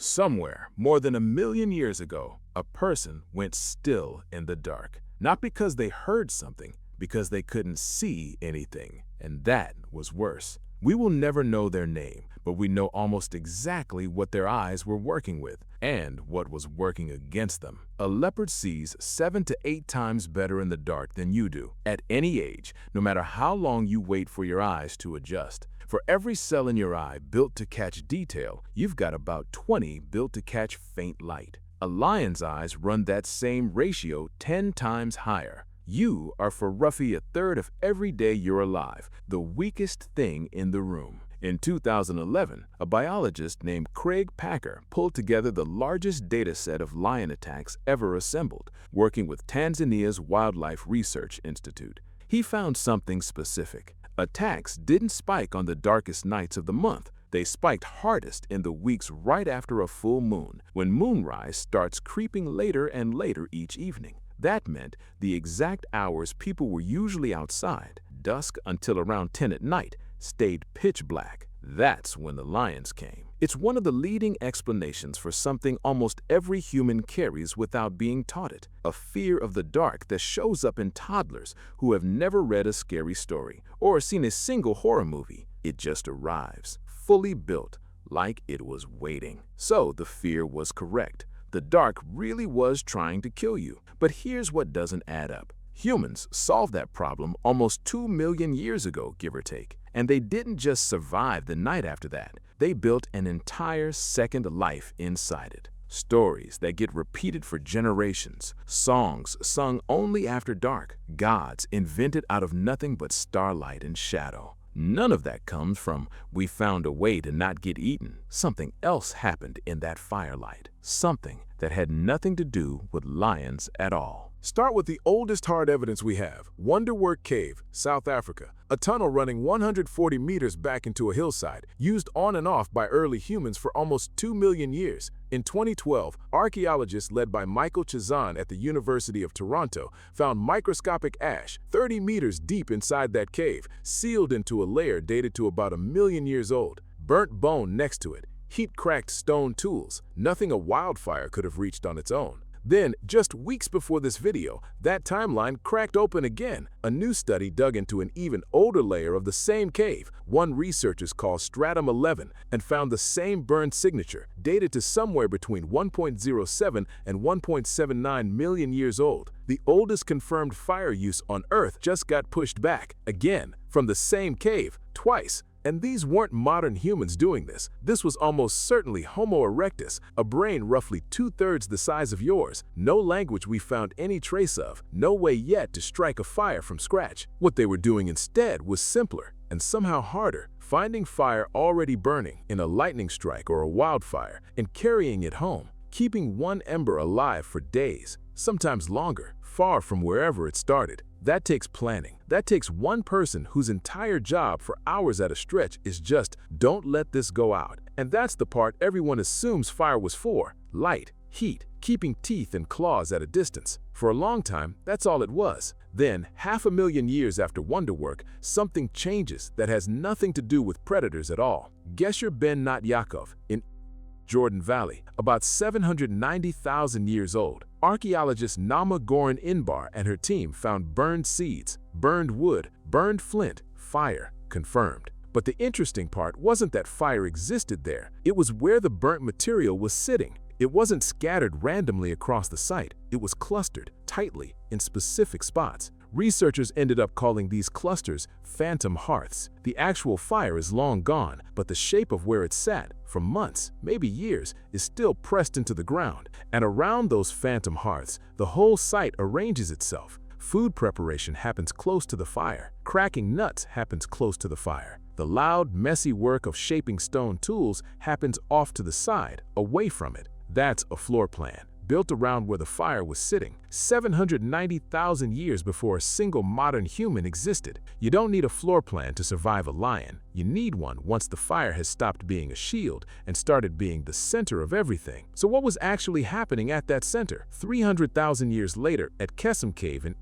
Somewhere, more than 1 million years ago, a person went still in the dark. Not because they heard something, because they couldn't see anything. And that was worse. We will never know their name, but we know almost exactly what their eyes were working with and what was working against them. A leopard sees 7 to 8 times better in the dark than you do, at any age, no matter how long you wait for your eyes to adjust. For every cell in your eye built to catch detail, you've got about 20 built to catch faint light. A lion's eyes run that same ratio 10 times higher. You are for roughly a third of every day you're alive, the weakest thing in the room. In 2011, a biologist named Craig Packer pulled together the largest data set of lion attacks ever assembled, working with Tanzania's Wildlife Research Institute. He found something specific. Attacks didn't spike on the darkest nights of the month. They spiked hardest in the weeks right after a full moon, when moonrise starts creeping later and later each evening. That meant the exact hours people were usually outside, dusk until around 10 at night, stayed pitch black. That's when the lions came. It's one of the leading explanations for something almost every human carries without being taught it, a fear of the dark that shows up in toddlers who have never read a scary story or seen a single horror movie. It just arrives, fully built, like it was waiting. So the fear was correct. The dark really was trying to kill you. But here's what doesn't add up. Humans solved that problem almost 2 million years ago, give or take. And they didn't just survive the night after that. They built an entire second life inside it. Stories that get repeated for generations. Songs sung only after dark. Gods invented out of nothing but starlight and shadow. None of that comes from we found a way to not get eaten. Something else happened in that firelight. Something that had nothing to do with lions at all. Start with the oldest hard evidence we have, Wonderwerk Cave, South Africa, a tunnel running 140 meters back into a hillside, used on and off by early humans for almost 2 million years. In 2012, archaeologists led by Michael Chazan at the University of Toronto found microscopic ash 30 meters deep inside that cave, sealed into a layer dated to about 1 million years old. Burnt bone next to it, heat-cracked stone tools, nothing a wildfire could have reached on its own. Then, just weeks before this video, that timeline cracked open again. A new study dug into an even older layer of the same cave, one researchers call Stratum 11, and found the same burn signature, dated to somewhere between 1.07 and 1.79 million years old. The oldest confirmed fire use on Earth just got pushed back, again, from the same cave, twice. And these weren't modern humans doing this. This was almost certainly Homo erectus, a brain roughly 2/3 the size of yours, no language we found any trace of, no way yet to strike a fire from scratch. What they were doing instead was simpler and somehow harder, finding fire already burning in a lightning strike or a wildfire and carrying it home, keeping one ember alive for days, sometimes longer, far from wherever it started. That takes planning. That takes one person whose entire job for hours at a stretch is just, don't let this go out. And that's the part everyone assumes fire was for. Light, heat, keeping teeth and claws at a distance. For a long time, that's all it was. Then, 500,000 years after Wonderwerk, something changes that has nothing to do with predators at all. Gesher Ben Not Yaakov in Jordan Valley, about 790,000 years old. Archaeologist Nama Goran Inbar and her team found burned seeds, burned wood, burned flint, fire, confirmed. But the interesting part wasn't that fire existed there. It was where the burnt material was sitting. It wasn't scattered randomly across the site. It was clustered tightly in specific spots. Researchers ended up calling these clusters phantom hearths. The actual fire is long gone, but the shape of where it sat, for months, maybe years, is still pressed into the ground. And around those phantom hearths, the whole site arranges itself. Food preparation happens close to the fire. Cracking nuts happens close to the fire. The loud, messy work of shaping stone tools happens off to the side, away from it. That's a floor plan, built around where the fire was sitting, 790,000 years before a single modern human existed. You don't need a floor plan to survive a lion. You need one once the fire has stopped being a shield and started being the center of everything. So what was actually happening at that center? 300,000 years later, at Kesem Cave in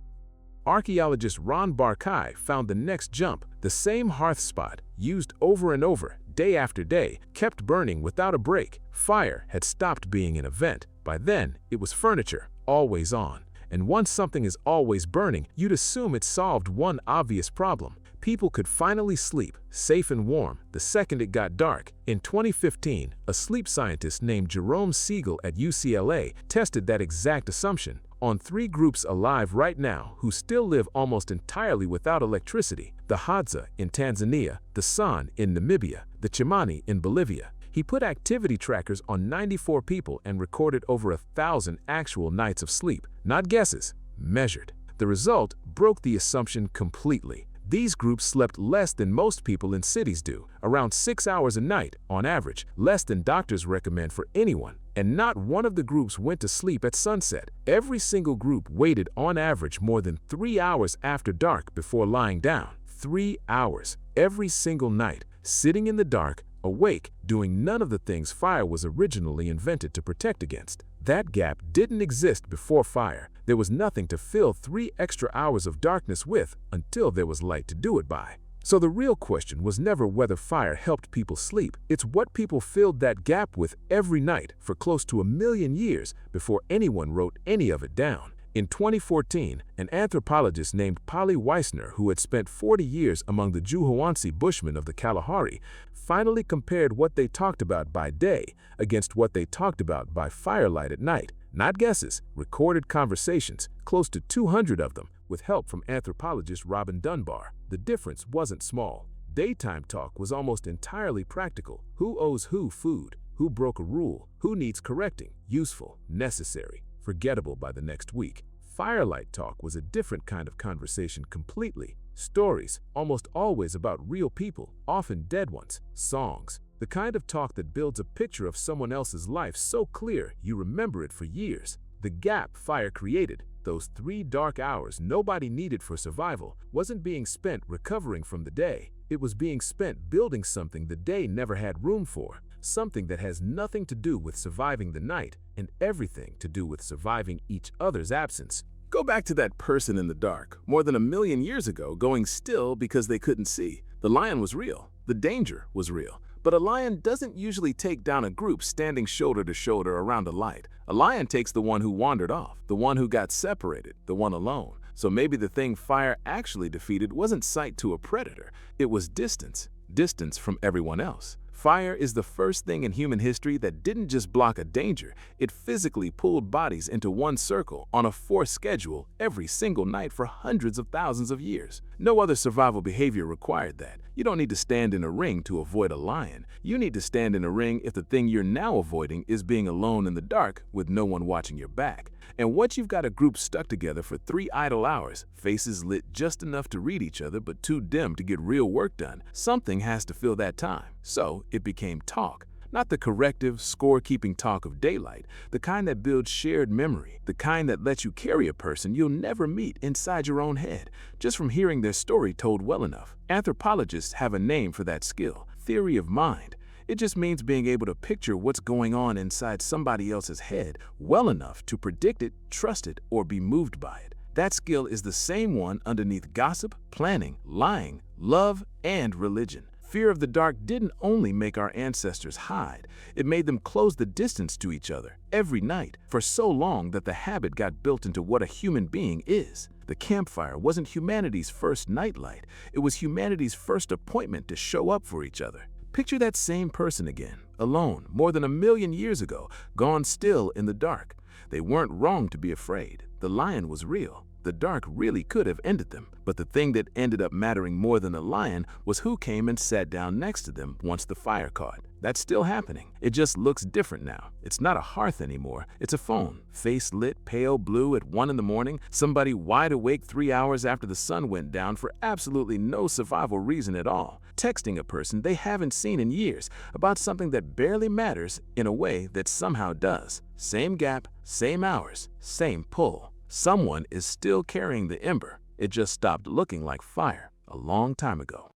archaeologist Ron Barkai found the next jump, the same hearth spot, used over and over, day after day, kept burning without a break. Fire had stopped being an event. By then, it was furniture, always on. And once something is always burning, you'd assume it solved one obvious problem. People could finally sleep, safe and warm, the second it got dark. In 2015, a sleep scientist named Jerome Siegel at UCLA tested that exact assumption on 3 groups alive right now who still live almost entirely without electricity: the Hadza in Tanzania, the San in Namibia, the Chimani in Bolivia. He put activity trackers on 94 people and recorded over 1,000 actual nights of sleep, not guesses, measured. The result broke the assumption completely. These groups slept less than most people in cities do, around 6 hours a night on average, less than doctors recommend for anyone. And not one of the groups went to sleep at sunset. Every single group waited on average more than 3 hours after dark before lying down. 3 hours, every single night, sitting in the dark, awake, doing none of the things fire was originally invented to protect against. That gap didn't exist before fire. There was nothing to fill 3 extra hours of darkness with until there was light to do it by. So the real question was never whether fire helped people sleep. It's what people filled that gap with every night for close to 1 million years before anyone wrote any of it down. In 2014, an anthropologist named Polly Weissner, who had spent 40 years among the Juhoansi Bushmen of the Kalahari, finally compared what they talked about by day against what they talked about by firelight at night. Not guesses, recorded conversations, close to 200 of them, with help from anthropologist Robin Dunbar. The difference wasn't small. Daytime talk was almost entirely practical. Who owes who food? Who broke a rule? Who needs correcting? Useful, necessary, forgettable by the next week. Firelight talk was a different kind of conversation completely. Stories, almost always about real people, often dead ones. Songs, the kind of talk that builds a picture of someone else's life so clear you remember it for years. The gap fire created, those 3 dark hours nobody needed for survival, wasn't being spent recovering from the day. It was being spent building something the day never had room for. Something that has nothing to do with surviving the night and everything to do with surviving each other's absence. Go back to that person in the dark, more than 1 million years ago, going still because they couldn't see. The lion was real. The danger was real. But a lion doesn't usually take down a group standing shoulder to shoulder around a light. A lion takes the one who wandered off, the one who got separated, the one alone. So maybe the thing fire actually defeated wasn't sight to a predator. It was distance. Distance from everyone else. Fire is the first thing in human history that didn't just block a danger, it physically pulled bodies into one circle on a forced schedule every single night for hundreds of thousands of years. No other survival behavior required that. You don't need to stand in a ring to avoid a lion. You need to stand in a ring if the thing you're now avoiding is being alone in the dark with no one watching your back. And once you've got a group stuck together for 3 idle hours, faces lit just enough to read each other but too dim to get real work done, something has to fill that time. So it became talk. Not the corrective, score-keeping talk of daylight, the kind that builds shared memory, the kind that lets you carry a person you'll never meet inside your own head, just from hearing their story told well enough. Anthropologists have a name for that skill, theory of mind. It just means being able to picture what's going on inside somebody else's head well enough to predict it, trust it, or be moved by it. That skill is the same one underneath gossip, planning, lying, love, and religion. Fear of the dark didn't only make our ancestors hide, it made them close the distance to each other every night for so long that the habit got built into what a human being is. The campfire wasn't humanity's first nightlight, it was humanity's first appointment to show up for each other. Picture that same person again, alone, more than 1 million years ago, gone still in the dark. They weren't wrong to be afraid. The lion was real. The dark really could have ended them. But the thing that ended up mattering more than the lion was who came and sat down next to them once the fire caught. That's still happening. It just looks different now. It's not a hearth anymore. It's a phone. Face lit pale blue at 1 in the morning. Somebody wide awake 3 hours after the sun went down for absolutely no survival reason at all. Texting a person they haven't seen in years about something that barely matters in a way that somehow does. Same gap, same hours, same pull. Someone is still carrying the ember. It just stopped looking like fire a long time ago.